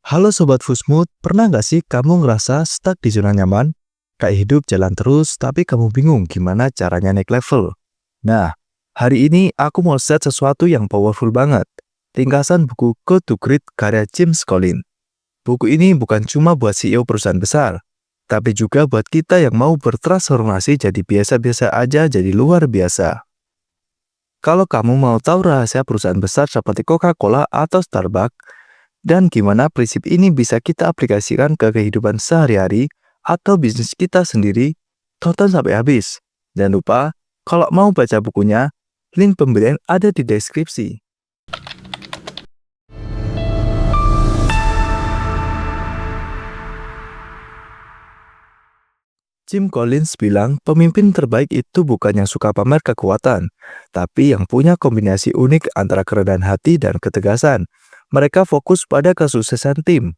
Halo Sobat Fusmood, pernah nggak sih kamu ngerasa stuck di zona nyaman? Kayak hidup jalan terus, tapi kamu bingung gimana caranya naik level. Nah, hari ini aku mau set sesuatu yang powerful banget. Ringkasan buku Code to Great karya James Collins. Buku ini bukan cuma buat CEO perusahaan besar, tapi juga buat kita yang mau bertransformasi jadi biasa-biasa aja jadi luar biasa. Kalau kamu mau tahu rahasia perusahaan besar seperti Coca-Cola atau Starbucks, dan gimana prinsip ini bisa kita aplikasikan ke kehidupan sehari-hari atau bisnis kita sendiri, tonton sampai habis. Jangan lupa, kalau mau baca bukunya, link pembelian ada di deskripsi. Jim Collins bilang, pemimpin terbaik itu bukan yang suka pamer kekuatan, tapi yang punya kombinasi unik antara kerendahan hati dan ketegasan. Mereka fokus pada kesuksesan tim,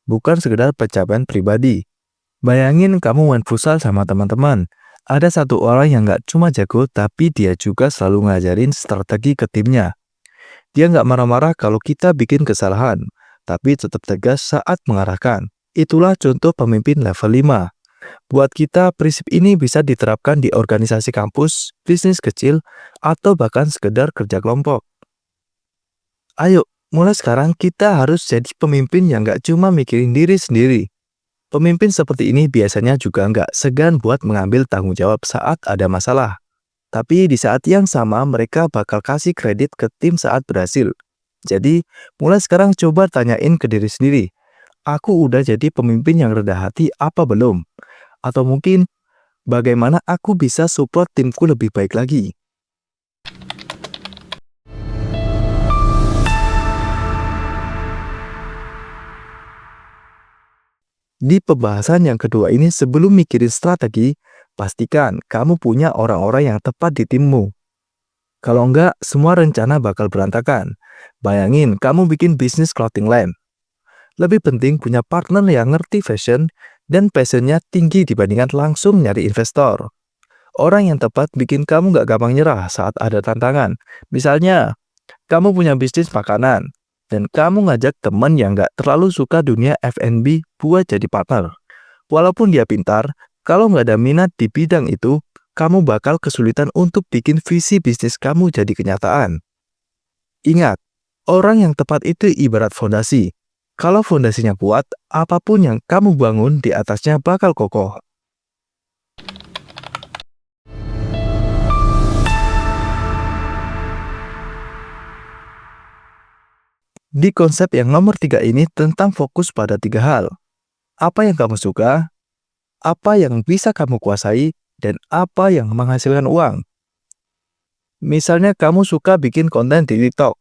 bukan sekedar pencapaian pribadi. Bayangin kamu main futsal sama teman-teman. Ada satu orang yang nggak cuma jago, tapi dia juga selalu ngajarin strategi ke timnya. Dia nggak marah-marah kalau kita bikin kesalahan, tapi tetap tegas saat mengarahkan. Itulah contoh pemimpin level 5. Buat kita, prinsip ini bisa diterapkan di organisasi kampus, bisnis kecil, atau bahkan sekedar kerja kelompok. Ayo, mulai sekarang kita harus jadi pemimpin yang nggak cuma mikirin diri sendiri. Pemimpin seperti ini biasanya juga nggak segan buat mengambil tanggung jawab saat ada masalah. Tapi di saat yang sama mereka bakal kasih kredit ke tim saat berhasil. Jadi, mulai sekarang coba tanyain ke diri sendiri. Aku udah jadi pemimpin yang rendah hati apa belum? Atau mungkin, bagaimana aku bisa support timku lebih baik lagi? Di pembahasan yang kedua ini, sebelum mikirin strategi, pastikan kamu punya orang-orang yang tepat di timmu. Kalau enggak, semua rencana bakal berantakan. Bayangin, kamu bikin bisnis clothing line. Lebih penting punya partner yang ngerti fashion dan passionnya tinggi dibandingkan langsung nyari investor. Orang yang tepat bikin kamu nggak gampang nyerah saat ada tantangan. Misalnya, kamu punya bisnis makanan, dan kamu ngajak teman yang nggak terlalu suka dunia F&B buat jadi partner. Walaupun dia pintar, kalau nggak ada minat di bidang itu, kamu bakal kesulitan untuk bikin visi bisnis kamu jadi kenyataan. Ingat, orang yang tepat itu ibarat fondasi. Kalau fondasinya kuat, apapun yang kamu bangun di atasnya bakal kokoh. Di konsep yang nomor 3 ini tentang fokus pada 3 hal. Apa yang kamu suka, apa yang bisa kamu kuasai, dan apa yang menghasilkan uang. Misalnya kamu suka bikin konten di TikTok,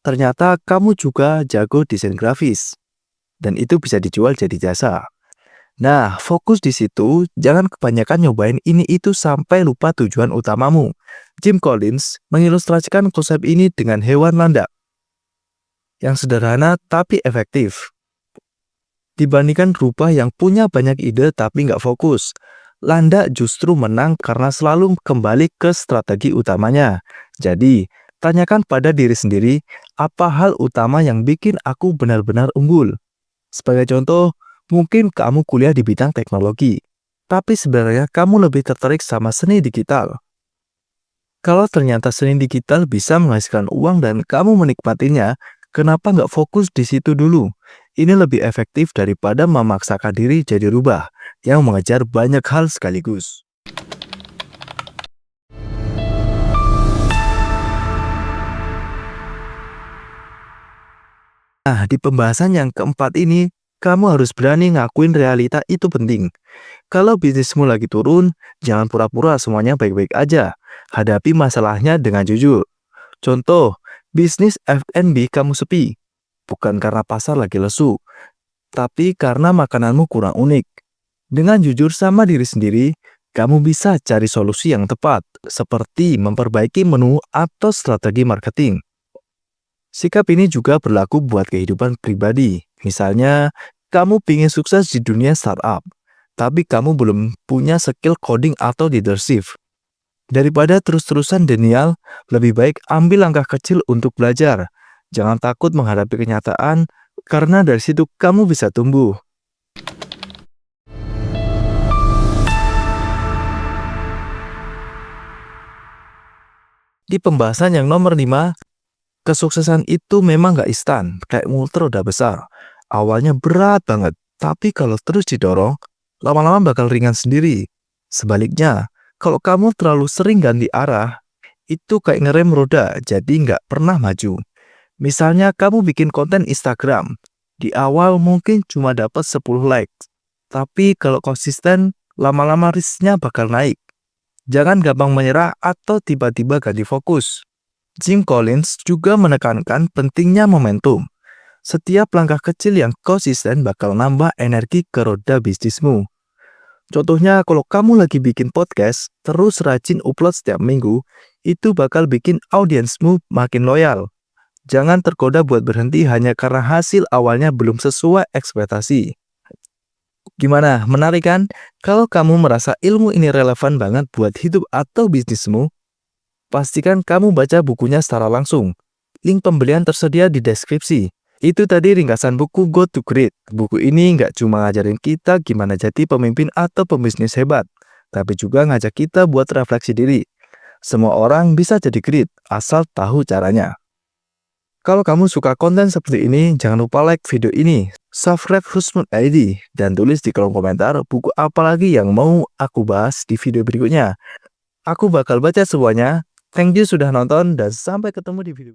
ternyata kamu juga jago desain grafis, dan itu bisa dijual jadi jasa. Nah, fokus di situ, jangan kebanyakan nyobain ini itu sampai lupa tujuan utamamu. Jim Collins mengilustrasikan konsep ini dengan hewan landak, yang sederhana tapi efektif. Dibandingkan rubah yang punya banyak ide tapi nggak fokus, landak justru menang karena selalu kembali ke strategi utamanya. Jadi, tanyakan pada diri sendiri, apa hal utama yang bikin aku benar-benar unggul? Sebagai contoh, mungkin kamu kuliah di bidang teknologi, tapi sebenarnya kamu lebih tertarik sama seni digital. Kalau ternyata seni digital bisa menghasilkan uang dan kamu menikmatinya, kenapa nggak fokus di situ dulu? Ini lebih efektif daripada memaksakan diri jadi rubah yang mengejar banyak hal sekaligus. Nah, di pembahasan yang keempat ini, kamu harus berani ngakuin realita itu penting. Kalau bisnismu lagi turun, jangan pura-pura semuanya baik-baik aja. Hadapi masalahnya dengan jujur. Contoh, bisnis F&B kamu sepi. Bukan karena pasar lagi lesu, tapi karena makananmu kurang unik. Dengan jujur sama diri sendiri, kamu bisa cari solusi yang tepat, seperti memperbaiki menu atau strategi marketing. Sikap ini juga berlaku buat kehidupan pribadi. Misalnya, kamu ingin sukses di dunia startup, tapi kamu belum punya skill coding atau leadership. Daripada terus-terusan denial, lebih baik ambil langkah kecil untuk belajar. Jangan takut menghadapi kenyataan, Karena dari situ kamu bisa tumbuh. Di pembahasan yang nomor 5, kesuksesan itu memang gak instan, kayak motor udah besar. Awalnya berat banget, tapi kalau terus didorong, lama-lama bakal ringan sendiri. Sebaliknya, kalau kamu terlalu sering ganti arah, itu kayak ngerem roda, jadi nggak pernah maju. Misalnya kamu bikin konten Instagram, di awal mungkin cuma dapat 10 like, tapi kalau konsisten, lama-lama risknya bakal naik. Jangan gampang menyerah atau tiba-tiba ganti fokus. Jim Collins juga menekankan pentingnya momentum. Setiap langkah kecil yang konsisten bakal nambah energi ke roda bisnismu. Contohnya kalau kamu lagi bikin podcast, terus rajin upload setiap minggu, itu bakal bikin audiensmu makin loyal. Jangan tergoda buat berhenti hanya karena hasil awalnya belum sesuai ekspektasi. Gimana, menarik kan? Kalau kamu merasa ilmu ini relevan banget buat hidup atau bisnismu, pastikan kamu baca bukunya secara langsung. Link pembelian tersedia di deskripsi. Itu tadi ringkasan buku Go to Great. Buku ini nggak cuma ngajarin kita gimana jadi pemimpin atau pembisnis hebat, tapi juga ngajak kita buat refleksi diri. Semua orang bisa jadi great, asal tahu caranya. Kalau kamu suka konten seperti ini, jangan lupa like video ini, subscribe Husmut ID, dan tulis di kolom komentar buku apa lagi yang mau aku bahas di video berikutnya. Aku bakal baca semuanya. Thank you sudah nonton dan sampai ketemu di video